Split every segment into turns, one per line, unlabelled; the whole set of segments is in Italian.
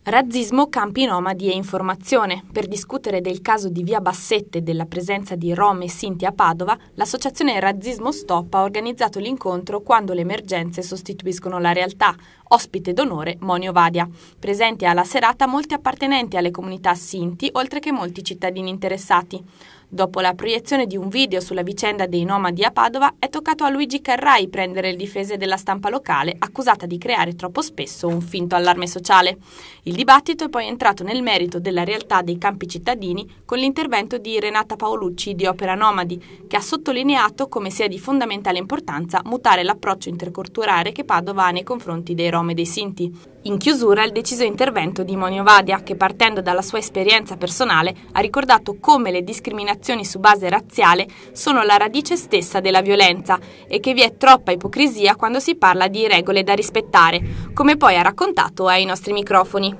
Razzismo, campi nomadi e informazione. Per discutere del caso di Via Bassette e della presenza di Rom e Sinti a Padova, l'associazione Razzismo Stop ha organizzato l'incontro Quando le emergenze sostituiscono la realtà. Ospite d'onore Monio Vadia. Presenti alla serata molti appartenenti alle comunità Sinti, oltre che molti cittadini interessati. Dopo la proiezione di un video sulla vicenda dei nomadi a Padova, è toccato a Luigi Carrai prendere le difese della stampa locale, accusata di creare troppo spesso un finto allarme sociale. Il dibattito è poi entrato nel merito della realtà dei campi cittadini con l'intervento di Renata Paolucci di Opera Nomadi, che ha sottolineato come sia di fondamentale importanza mutare l'approccio interculturale che Padova ha nei confronti dei Rom e dei Sinti. In chiusura il deciso intervento di Monio Vadia, che partendo dalla sua esperienza personale ha ricordato come le discriminazioni su base razziale sono la radice stessa della violenza e che vi è troppa ipocrisia quando si parla di regole da rispettare, come poi ha raccontato ai nostri microfoni.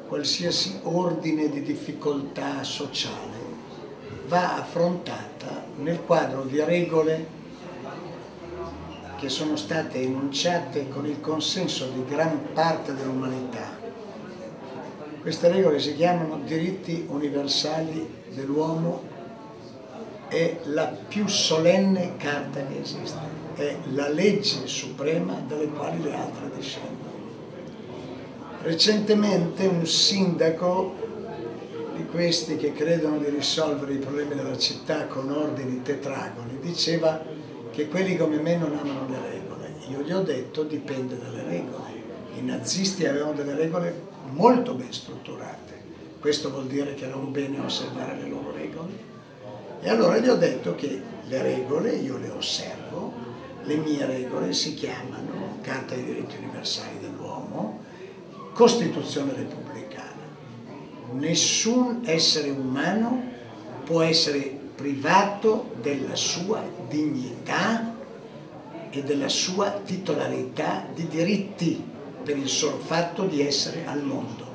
Qualsiasi ordine di difficoltà sociale va affrontata nel quadro di regole che sono state enunciate con il consenso di gran parte dell'umanità. Queste regole si chiamano diritti universali dell'uomo, è la più solenne carta che esiste, è la legge suprema dalle quali le altre discendono. Recentemente un sindaco di questi che credono di risolvere i problemi della città con ordini tetragoni diceva che quelli come me non amano le regole. Io gli ho detto dipende dalle regole. I nazisti avevano delle regole molto ben strutturate. Questo vuol dire che era un bene osservare le loro regole. E allora gli ho detto che le regole io le osservo, le mie regole si chiamano Carta dei diritti universali dell'uomo, Costituzione repubblicana. Nessun essere umano può essere privato della sua dignità e della sua titolarità di diritti per il solo fatto di essere al mondo.